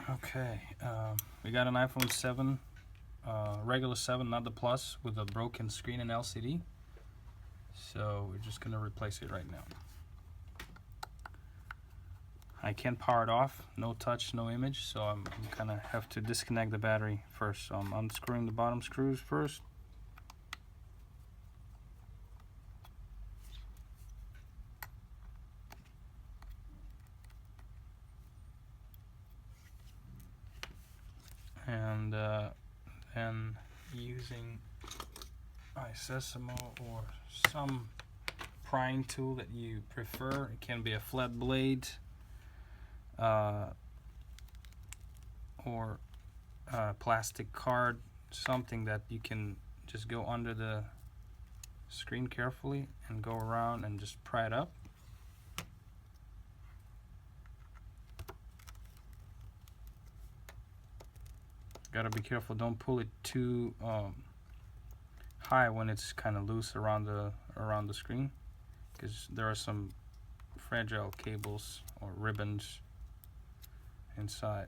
Okay, we got an iPhone 7, regular 7, not the Plus, with a broken screen and LCD. So we're just gonna replace it right now. I can't power it off, no touch, no image, so I'm gonna have to disconnect the battery first. So I'm unscrewing the bottom screws first. And then using iSesamo or some prying tool that you prefer. It can be a flat blade or a plastic card, something that you can just go under the screen carefully and go around and just pry it up. Gotta be careful, don't pull it too high when it's kind of loose around the screen, because there are some fragile cables or ribbons inside.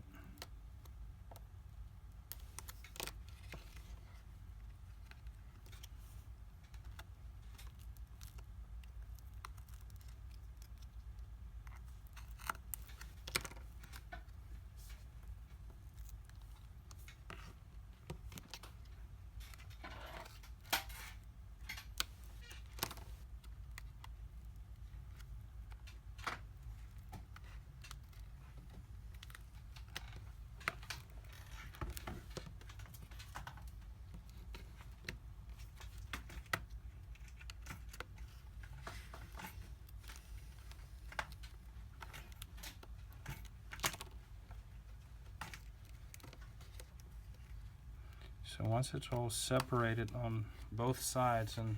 So once it's all separated on both sides and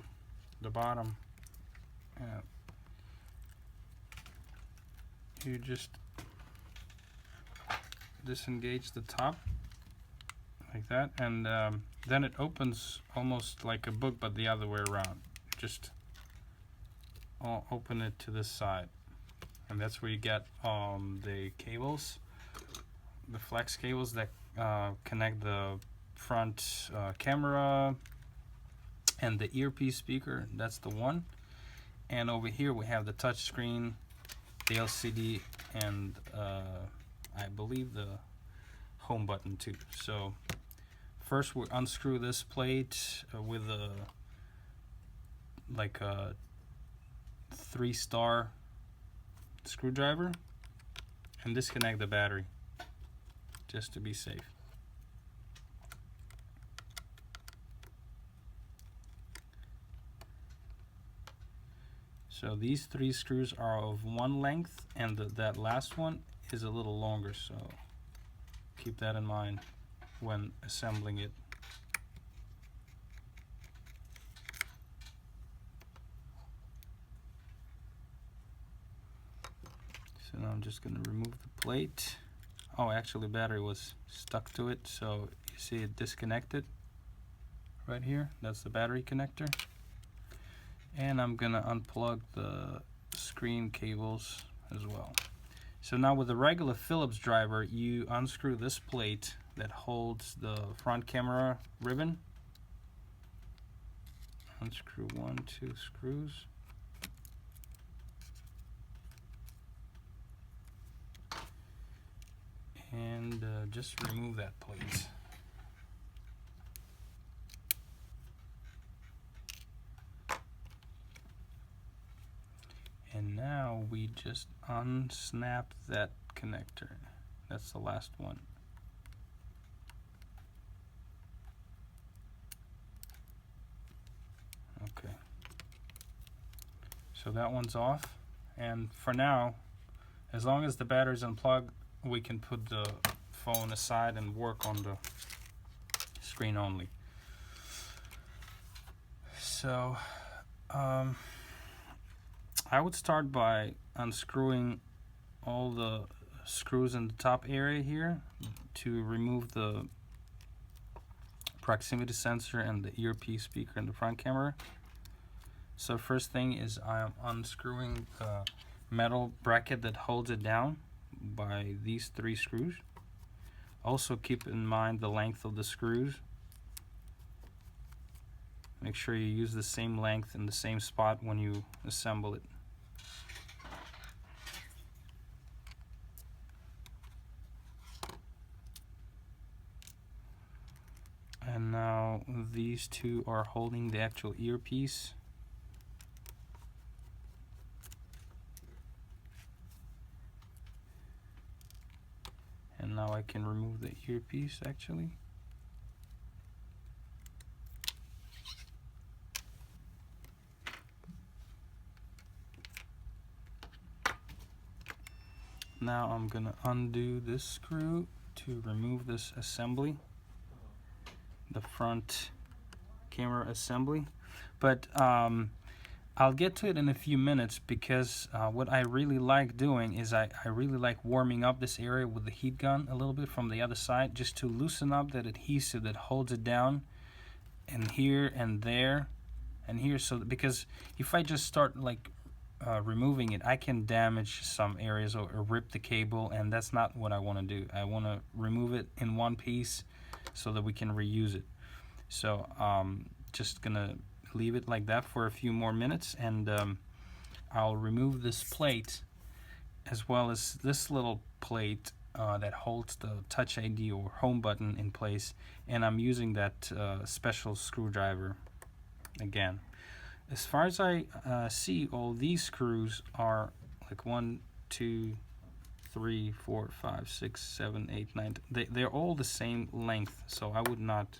the bottom, you just disengage the top like that, and then it opens almost like a book, but the other way around. Just open it to this side, and that's where you get the cables, the flex cables that connect the front camera and the earpiece speaker. That's the one. And over here we have the touch screen, the LCD, and I believe the home button too. So first we unscrew this plate with a like a 3-star screwdriver and disconnect the battery just to be safe. So these 3 screws are of one length, and that last one is a little longer, so keep that in mind when assembling it. So now I'm just going to remove the plate. Oh, actually the battery was stuck to it, so you see it disconnected right here. That's the battery connector. And I'm gonna unplug the screen cables as well. So now with the regular Phillips driver, you unscrew this plate that holds the front camera ribbon. Unscrew 1, 2 screws. And just remove that plate. And now we just unsnap that connector. That's the last one. Okay. So that one's off. And for now, as long as the battery's unplugged, we can put the phone aside and work on the screen only. So, I would start by unscrewing all the screws in the top area here to remove the proximity sensor and the earpiece speaker in the front camera. So first thing is I'm unscrewing the metal bracket that holds it down by these 3 screws. Also keep in mind the length of the screws. Make sure you use the same length in the same spot when you assemble it. And now these two are holding the actual earpiece. And now I can remove the earpiece actually. Now I'm gonna undo this screw to remove this assembly, the front camera assembly. But I'll get to it in a few minutes, because what I really like doing is I really like warming up this area with the heat gun a little bit from the other side, just to loosen up that adhesive that holds it down, and here and there and here. So because if I just start like removing it, I can damage some areas or rip the cable, and that's not what I want to do. I want to remove it in one piece so that we can reuse it. So just gonna leave it like that for a few more minutes, and I'll remove this plate as well as this little plate that holds the Touch ID or home button in place, and I'm using that special screwdriver again. As far as I see, all these screws are like 1, 2, 3, 4, 5, 6, 7, 8, 9. They're all the same length, so I would not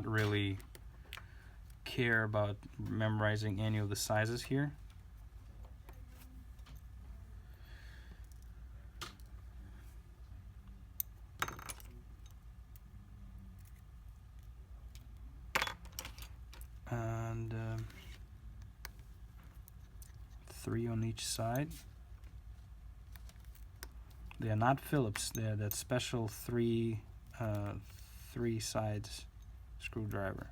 really care about memorizing any of the sizes here. And 3 on each side. They are not Phillips. They're that special 3 sides screwdriver.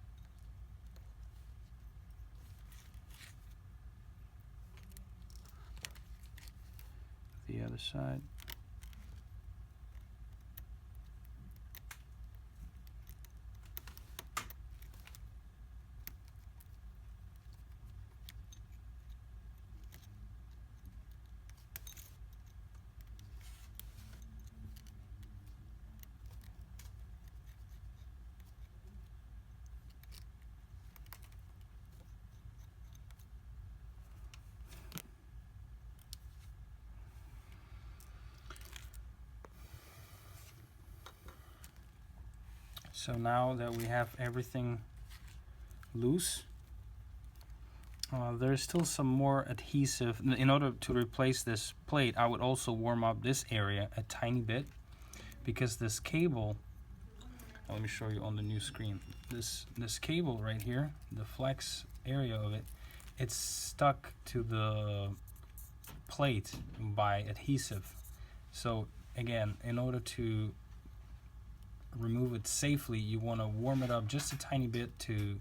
The other side. So now that we have everything loose, there's still some more adhesive. In order to replace this plate, I would also warm up this area a tiny bit, because this cable, let me show you on the new screen, this cable right here, the flex area of it, it's stuck to the plate by adhesive. So again, in order to remove it safely, you want to warm it up just a tiny bit to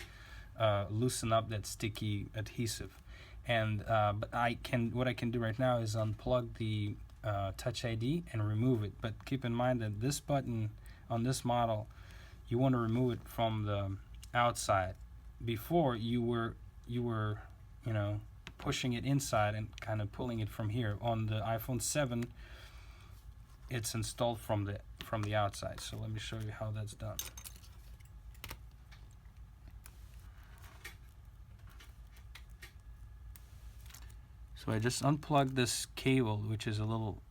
loosen up that sticky adhesive. And but what I can do right now is unplug the Touch ID and remove it. But keep in mind that this button on this model, you want to remove it from the outside. Before you were pushing it inside and kind of pulling it from here. On the iPhone 7, it's installed from the outside. So let me show you how that's done. So I just unplugged this cable, which is a little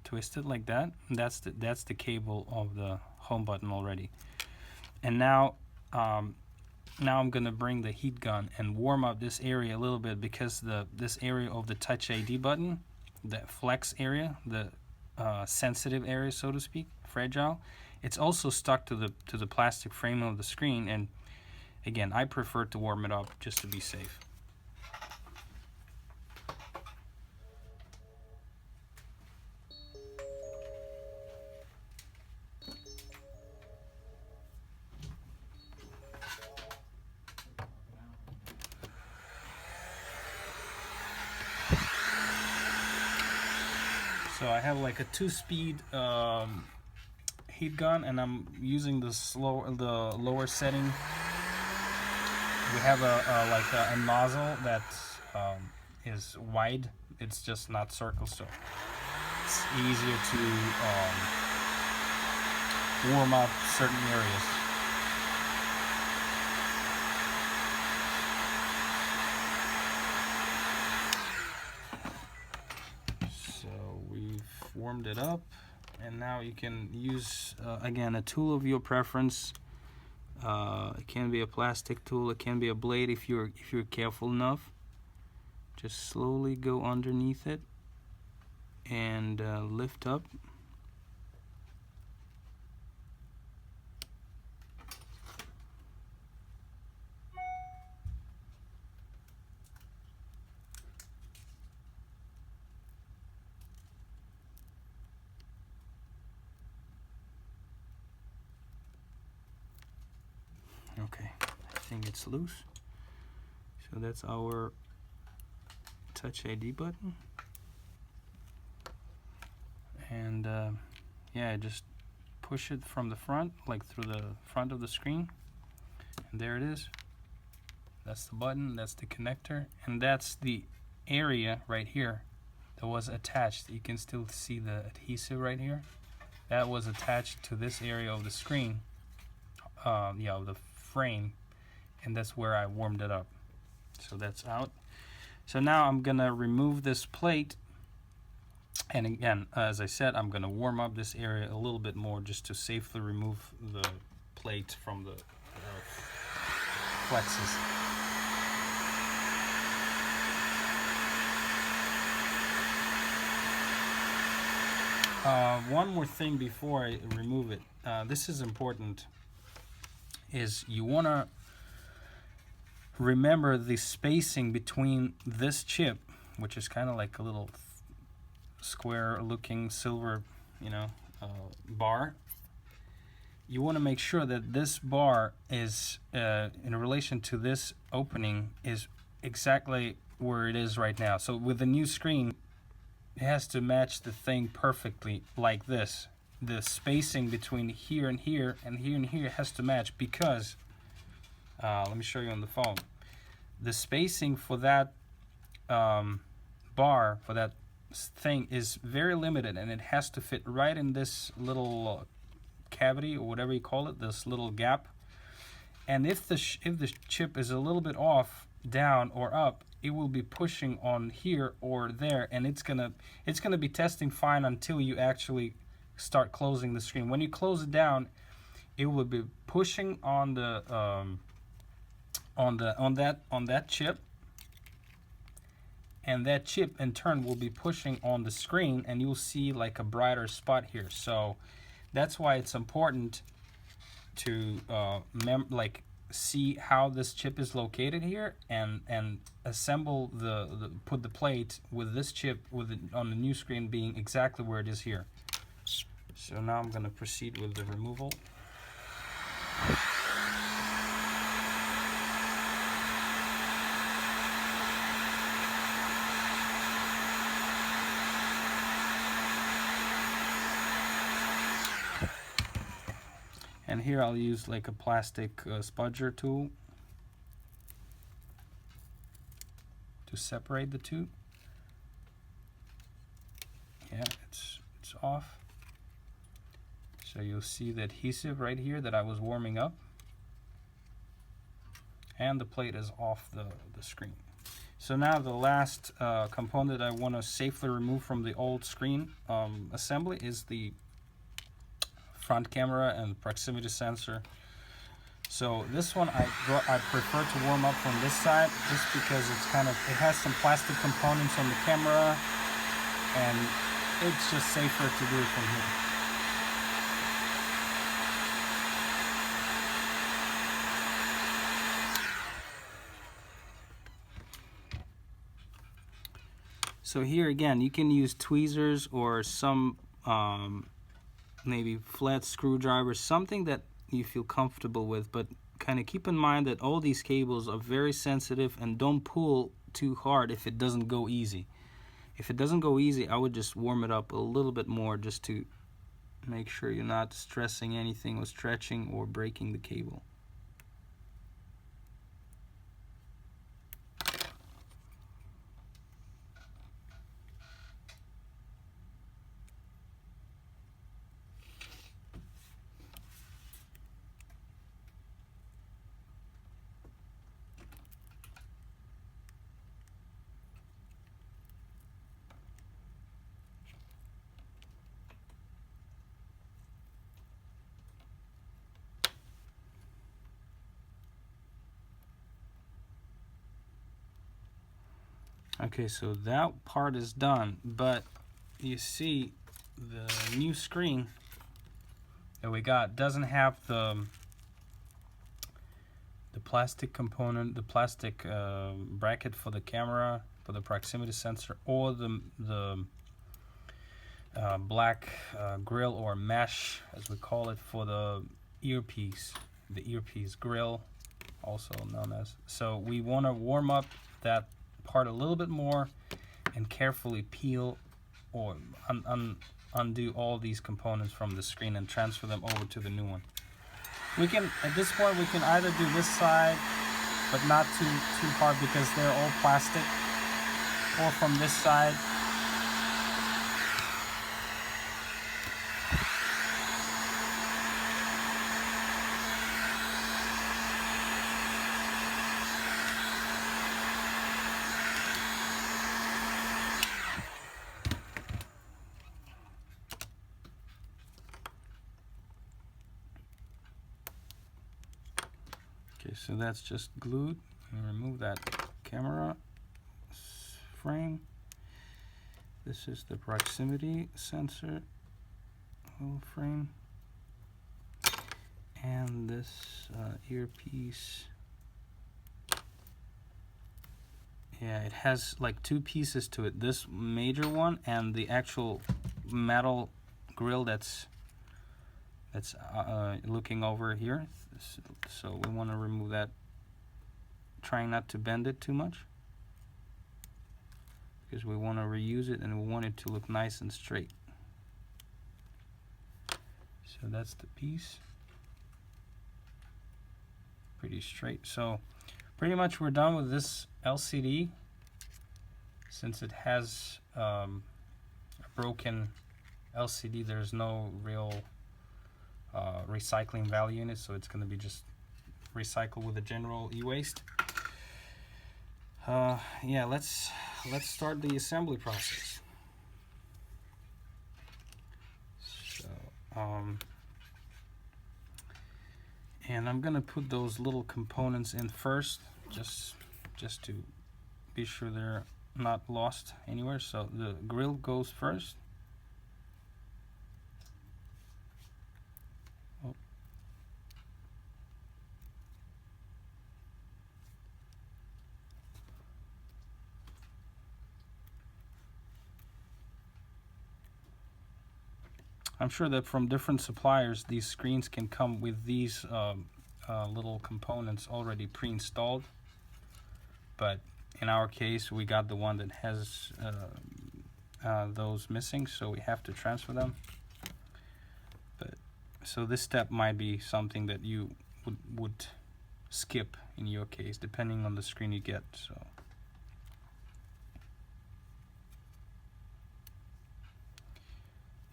twisted like that. And that's the cable of the home button already. And now I'm gonna bring the heat gun and warm up this area a little bit, because this area of the Touch ID button, the flex area, the sensitive area, so to speak, fragile, it's also stuck to the plastic frame of the screen. And again, I prefer to warm it up just to be safe. So I have like a 2-speed heat gun, and I'm using the lower setting. We have a nozzle that is wide. It's just not circle, so it's easier to warm up certain areas. So we've warmed it up, and now you can use again a tool of your preference. It can be a plastic tool, it can be a blade if you're careful enough. Just slowly go underneath it and lift up. Okay, I think it's loose. So that's our Touch ID button. And yeah, just push it from the front, like through the front of the screen. And there it is. That's the button, that's the connector, and that's the area right here that was attached. You can still see the adhesive right here. That was attached to this area of the screen, yeah, of the frame, and that's where I warmed it up. So that's out. So now I'm gonna remove this plate, and again, as I said, I'm gonna warm up this area a little bit more just to safely remove the plate from the flexes. One more thing before I remove it, this is important, is you want to remember the spacing between this chip, which is kind of like a little square looking silver, bar. You want to make sure that this bar is in relation to this opening is exactly where it is right now. So with the new screen, it has to match the thing perfectly like this. The spacing between here and here and here and here has to match, because let me show you on the phone. The spacing for that bar, for that thing, is very limited, and it has to fit right in this little cavity, or whatever you call it, this little gap. And if the chip is a little bit off, down or up, it will be pushing on here or there, and it's gonna be testing fine until you actually start closing the screen. When you close it down, it will be pushing on the on that chip, and that chip in turn will be pushing on the screen, and you'll see like a brighter spot here. So that's why it's important to see how this chip is located here, and assemble put the plate with this chip on the new screen being exactly where it is here. So now I'm going to proceed with the removal. And here I'll use like a plastic spudger tool to separate the two. Yeah, it's off. So you'll see the adhesive right here that I was warming up, and the plate is off the screen. So now the last component I want to safely remove from the old screen assembly is the front camera and proximity sensor. So this one I prefer to warm up from this side, just because it has some plastic components on the camera, and it's just safer to do it from here. So here again, you can use tweezers or some maybe flat screwdriver, something that you feel comfortable with, but kind of keep in mind that all these cables are very sensitive, and don't pull too hard if it doesn't go easy. If it doesn't go easy, I would just warm it up a little bit more just to make sure you're not stressing anything or stretching or breaking the cable. Okay, so that part is done, but you see the new screen that we got doesn't have the plastic component, the plastic bracket for the camera, for the proximity sensor, or the black grill or mesh, as we call it, for the earpiece grill, also known as. So we want to warm up that part a little bit more and carefully peel or undo all these components from the screen and transfer them over to the new one. We can, at this point, we can either do this side, but not too hard because they're all plastic, or from this side. Okay, so that's just glued. And remove that camera frame. This is the proximity sensor little frame. And this earpiece. Yeah, it has like two pieces to it. This major one and the actual metal grill that's looking over here. So we want to remove that, trying not to bend it too much, because we want to reuse it and we want it to look nice and straight. So that's the piece, pretty straight. So pretty much we're done with this LCD. Since it has a broken LCD, there's no real recycling value in it, so it's going to be just recycled with a general e-waste. Yeah, let's start the assembly process. So and I'm gonna put those little components in first, just to be sure they're not lost anywhere. So the grill goes first. I'm sure that from different suppliers, these screens can come with these little components already pre-installed. But in our case, we got the one that has those missing, so we have to transfer them. But so this step might be something that you would skip in your case, depending on the screen you get. So.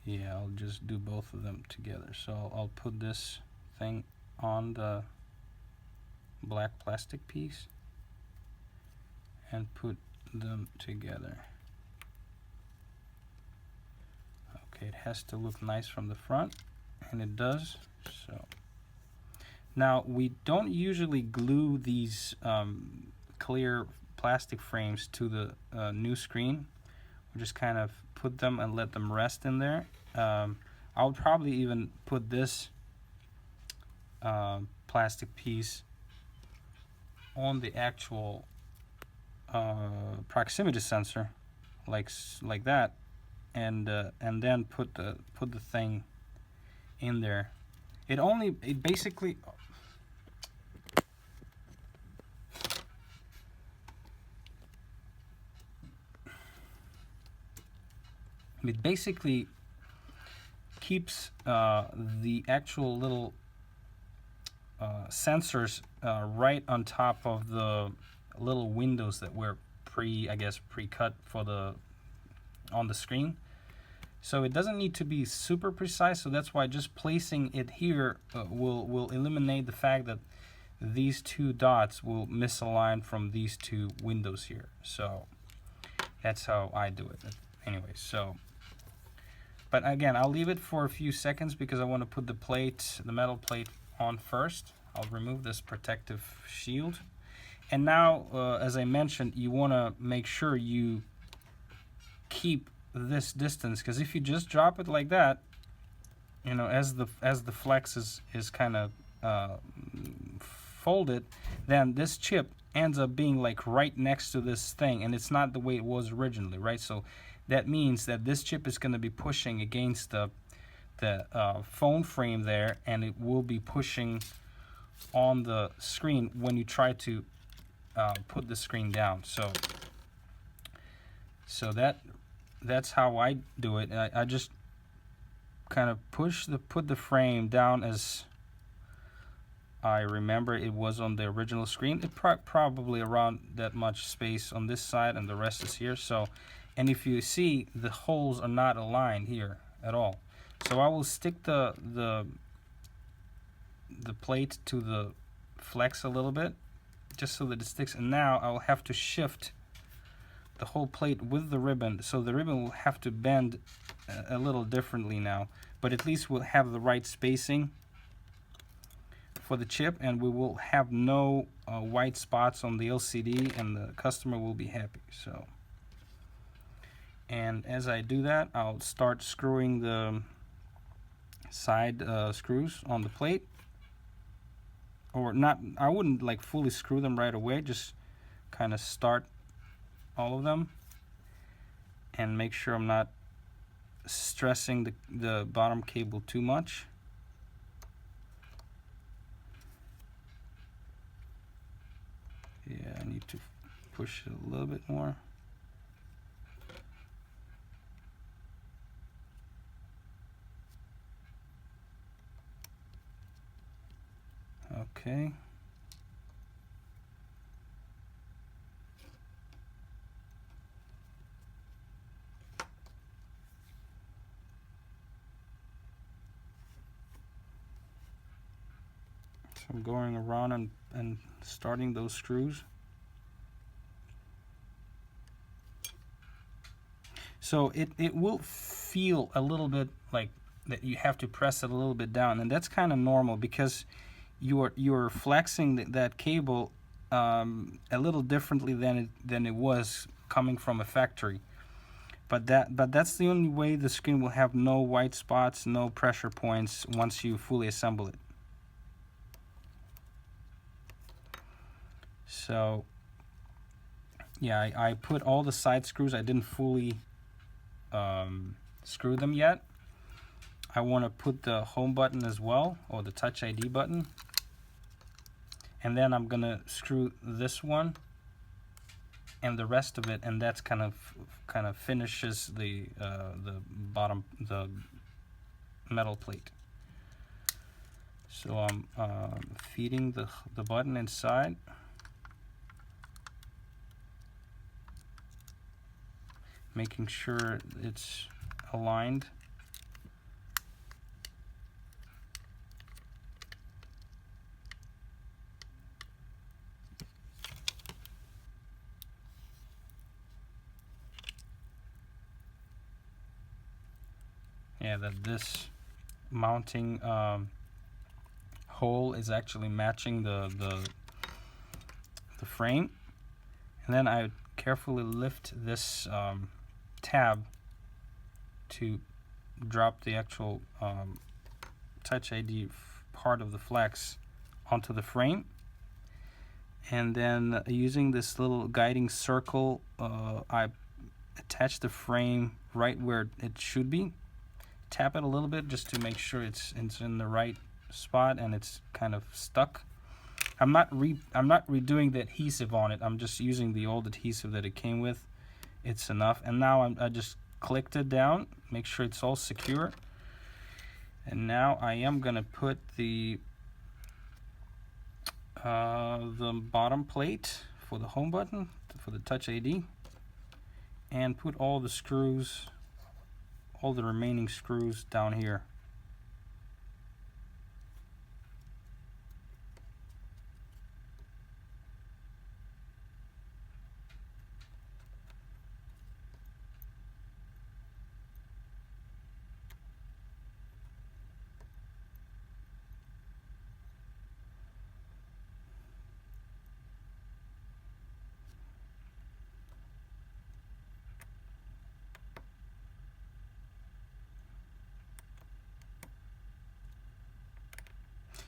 Yeah, I'll just do both of them together. So I'll put this thing on the black plastic piece and put them together. Okay, it has to look nice from the front, and it does. So now we don't usually glue these clear plastic frames to the new screen. We just kind of put them and let them rest in there. I'll probably even put this plastic piece on the actual proximity sensor, like that, and then put the thing in there. It basically. It basically keeps the actual little sensors right on top of the little windows that were pre-cut for the on the screen. So it doesn't need to be super precise, so that's why just placing it here will eliminate the fact that these two dots will misalign from these two windows here. So that's how I do it anyway. So, but again, I'll leave it for a few seconds because I want to put the metal plate on first. I'll remove this protective shield. And now, as I mentioned, you want to make sure you keep this distance, because if you just drop it like that, you know, as the flex is kind of folded, then this chip ends up being like right next to this thing, and it's not the way it was originally, right? So that means that this chip is going to be pushing against the phone frame there, and it will be pushing on the screen when you try to put the screen down. So that's how I do it. I just kind of put the frame down as I remember it was on the original screen. It probably around that much space on this side, and the rest is here. So, and if you see, the holes are not aligned here at all. So I will stick the plate to the flex a little bit, just so that it sticks. And now I'll have to shift the whole plate with the ribbon, so the ribbon will have to bend a little differently now, but at least we'll have the right spacing for the chip, and we will have no white spots on the LCD, and the customer will be happy. So, and as I do that, I'll start screwing the side screws on the plate, or not. I wouldn't like fully screw them right away, just kind of start all of them and make sure I'm not stressing the bottom cable too much. Yeah, I need to push it a little bit more. Okay. So I'm going around and starting those screws. So it will feel a little bit like that you have to press it a little bit down, and that's kind of normal because you're flexing that cable a little differently than it was coming from a factory. But that's the only way the screen will have no white spots, no pressure points once you fully assemble it. So yeah, I put all the side screws. I didn't fully screw them yet. I want to put the home button as well, or the Touch ID button, and then I'm gonna screw this one and the rest of it, and that's kind of finishes the bottom, the metal plate. So I'm feeding the button inside. Making sure it's aligned. Yeah, that this mounting hole is actually matching the frame. And then I carefully lift this tab to drop the actual Touch ID part of the flex onto the frame, and then using this little guiding circle, I attach the frame right where it should be. Tap it a little bit just to make sure it's in the right spot and it's kind of stuck. I'm not redoing the adhesive on it. I'm just using the old adhesive that it came with. It's enough. And now I just clicked it down, make sure it's all secure. And now I am gonna put the bottom plate for the home button for the Touch ID, and put all the screws, all the remaining screws down here.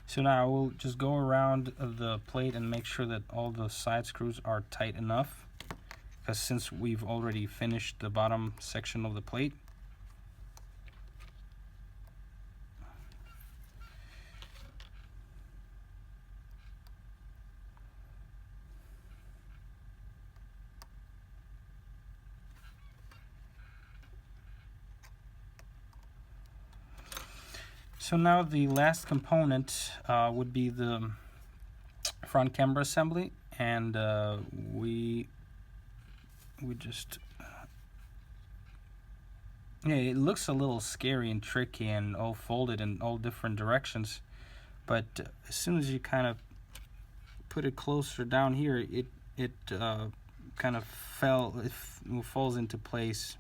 So now I will just go around the plate and make sure that all the side screws are tight enough, because since we've already finished the bottom section of the plate. So now the last component would be the front camera assembly, and we just yeah, it looks a little scary and tricky and all folded in all different directions, but as soon as you kind of put it closer down here, it kind of falls into place.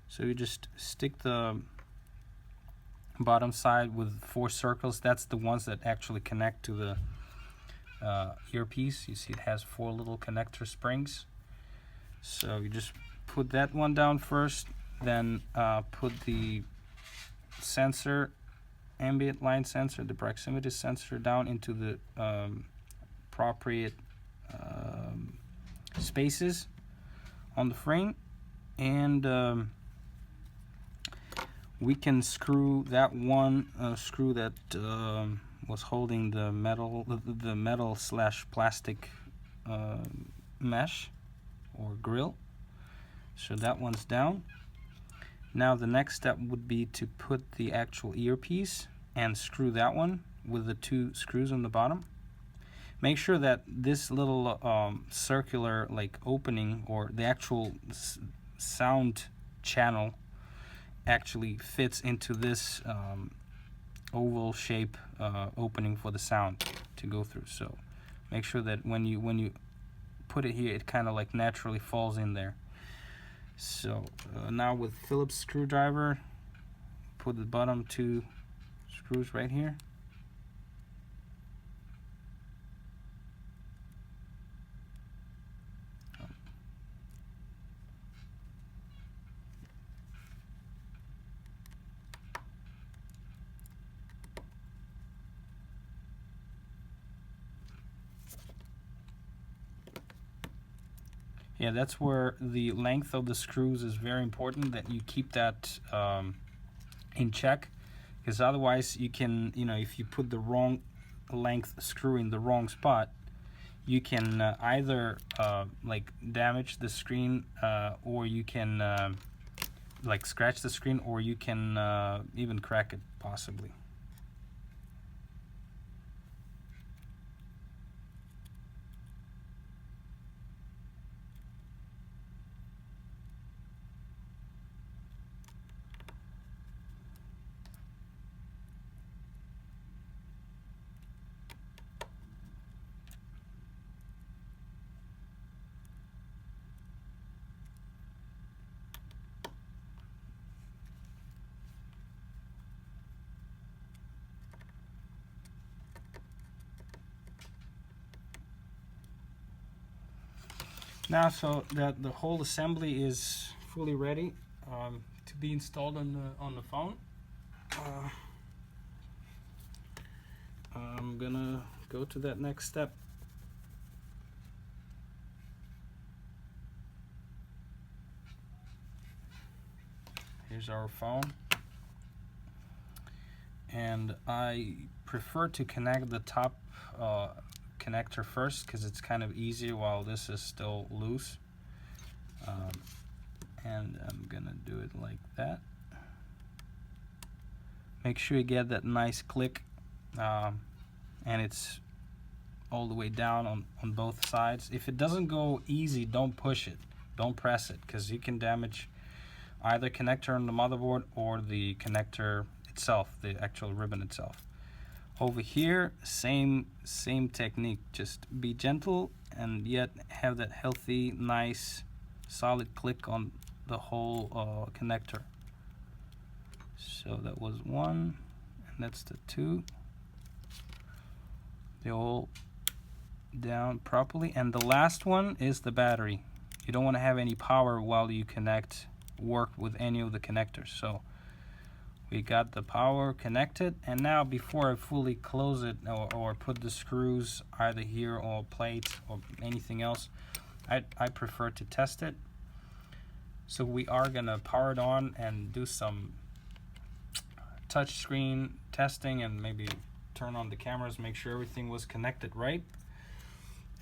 So you just stick the bottom side with 4 circles. That's the ones that actually connect to the earpiece. You see it has 4 little connector springs. So you just put that one down first, then put the sensor, ambient line sensor, the proximity sensor down into the appropriate spaces on the frame, and we can screw that one screw that was holding the metal slash plastic mesh or grill. So that one's down. Now the next step would be to put the actual earpiece and screw that one with the 2 screws on the bottom. Make sure that this little circular like opening, or the actual sound channel, actually fits into this oval shape opening for the sound to go through. So make sure that when you put it here, it kind of like naturally falls in there. So now with Phillips screwdriver, put the bottom 2 screws right here. Yeah, that's where the length of the screws is very important, that you keep that in check, because otherwise you can, if you put the wrong length screw in the wrong spot, you can either like damage the screen, or you can like scratch the screen, or you can even crack it possibly. Now, so that the whole assembly is fully ready to be installed on the phone, I'm gonna go to that next step. Here's our phone, and I prefer to connect the top connector first, because it's kind of easier while this is still loose. and I'm gonna do it like that. Make sure you get that nice click, and it's all the way down on both sides. If it doesn't go easy, don't push it, don't press it, because you can damage either connector on the motherboard or the connector itself, the actual ribbon itself. Over here, same technique, just be gentle and yet have that healthy, nice, solid click on the whole connector. So that was one, and that's the two. They're all down properly, and the last one is the battery. You don't want to have any power while you work with any of the connectors. So we got the power connected, and now before I fully close it or put the screws either here or plate or anything else, I prefer to test it. So we are gonna power it on and do some touch screen testing and maybe turn on the cameras, make sure everything was connected right,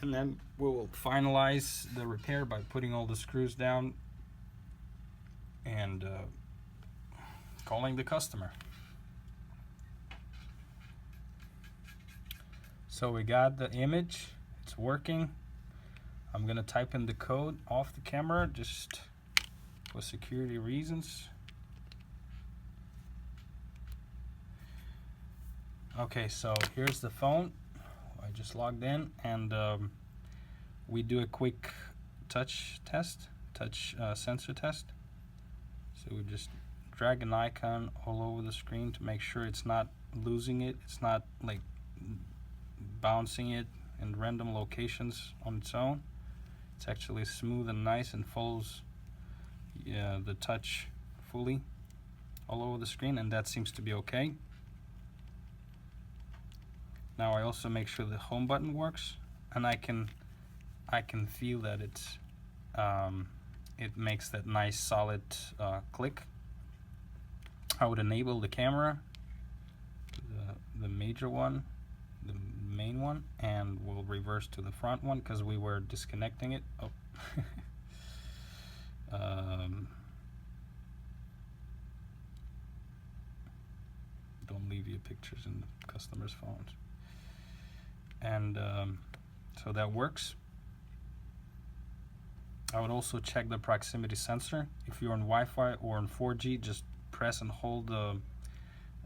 and then we will finalize the repair by putting all the screws down and calling the customer. So we got the image, it's working. I'm gonna type in the code off the camera just for security reasons. Okay, so here's the phone. I just logged in, and we do a quick touch sensor test. So we just drag an icon all over the screen to make sure it's not losing it, it's not like bouncing it in random locations on its own. It's actually smooth and nice and follows the touch fully all over the screen, and that seems to be okay. Now I also make sure the home button works, and I can feel that it's it makes that nice solid click. I would enable the camera, the major one, the main one, and we'll reverse to the front one because we were disconnecting it. Oh. Don't leave your pictures in the customers' phones. And so that works. I would also check the proximity sensor. If you're on Wi-Fi or on 4G, just press and hold the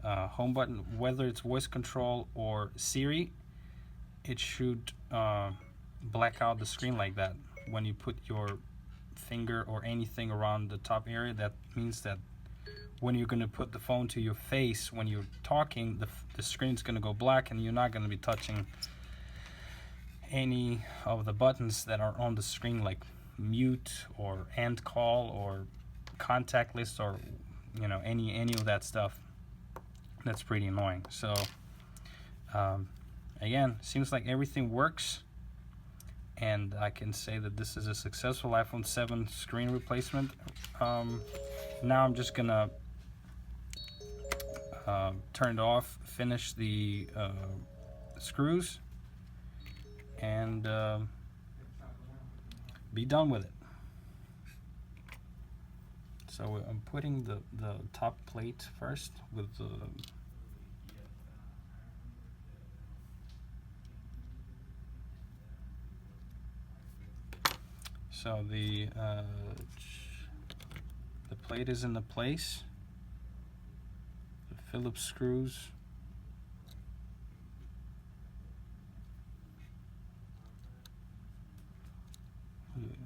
home button. Whether it's voice control or Siri, it should black out the screen like that. When you put your finger or anything around the top area, that means that when you're going to put the phone to your face when you're talking, the screen's going to go black, and you're not going to be touching any of the buttons that are on the screen, like mute or end call or contact list, or any of that stuff. That's pretty annoying. So again, seems like everything works, and I can say that this is a successful iPhone 7 screen replacement. Now I'm just gonna turn it off, finish the screws, and be done with it. So I'm putting the top plate first with the plate is in the place. The Phillips screws.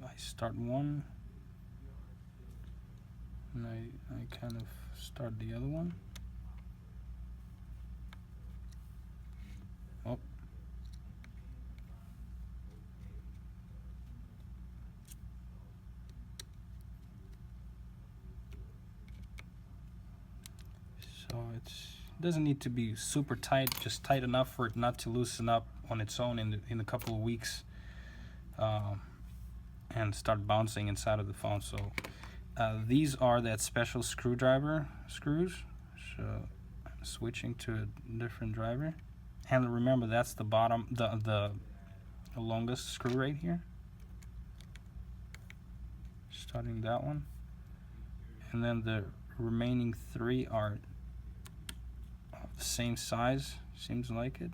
I start one, and I kind of start the other one. Oh. So it doesn't need to be super tight, just tight enough for it not to loosen up on its own in a couple of weeks and start bouncing inside of the phone. So these are that special screwdriver screws. So I'm switching to a different driver, and remember that's the bottom, the longest screw right here. Starting that one. and then the remaining 3 are of the same size, seems like it.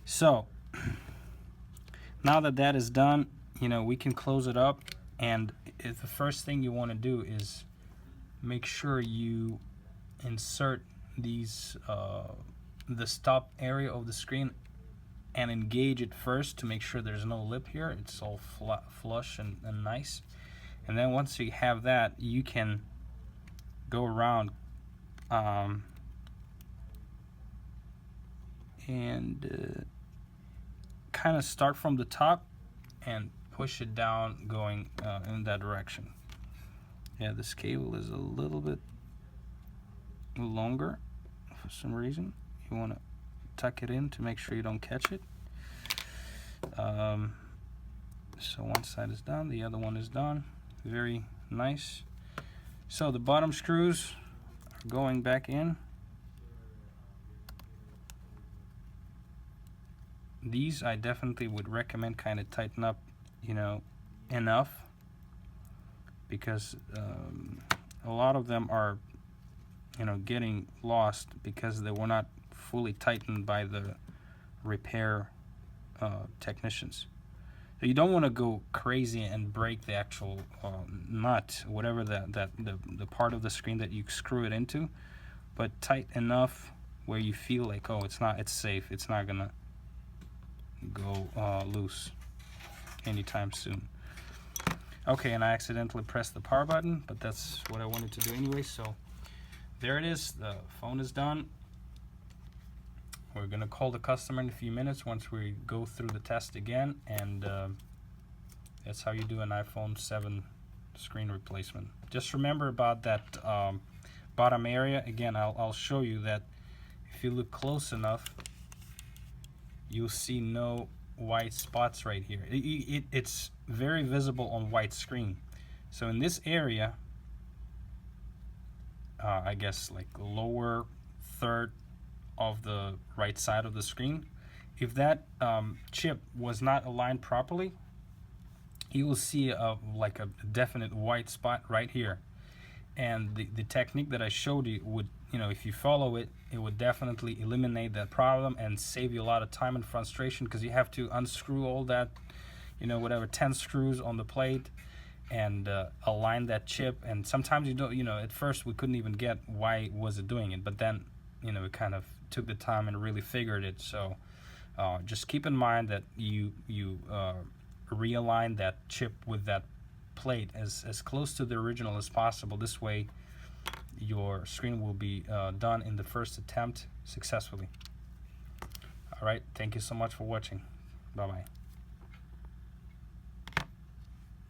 So now that that is done, you know, we can close it up, and the first thing you want to do is make sure you insert these the stop area of the screen and engage it first to make sure there's no lip here. It's all flush and nice. And then once you have that, you can go around and kind of start from the top and push it down, going in that direction. Yeah, this cable is a little bit longer for some reason. You want to tuck it in to make sure you don't catch it. So one side is done, the other one is done. Very nice. So the bottom screws are going back in. These I definitely would recommend kind of tighten up, you know, enough, because a lot of them are, you know, getting lost because they were not fully tightened by the repair technicians. So you don't want to go crazy and break the actual nut, whatever the part of the screen that you screw it into, but tight enough where you feel like, oh, it's safe, it's not gonna go loose anytime soon. Okay, and I accidentally pressed the power button, but that's what I wanted to do anyway. So there it is, the phone is done. We're gonna call the customer in a few minutes once we go through the test again, and that's how you do an iPhone 7 screen replacement. Just remember about that bottom area. Again, I'll show you that if you look close enough, you'll see no white spots right here. It's very visible on white screen. So in this area, I guess like lower third of the right side of the screen, if that chip was not aligned properly, you will see like a definite white spot right here. And the technique that I showed you would, you know, if you follow it, it would definitely eliminate that problem and save you a lot of time and frustration, because you have to unscrew all that, you know, whatever 10 screws on the plate and align that chip. And sometimes you don't, you know, at first we couldn't even get why was it doing it, but then, you know, it kind of took the time and really figured it. So just keep in mind that you realign that chip with that plate as close to the original as possible. This way your screen will be done in the first attempt successfully. All right, thank you so much for watching. Bye bye.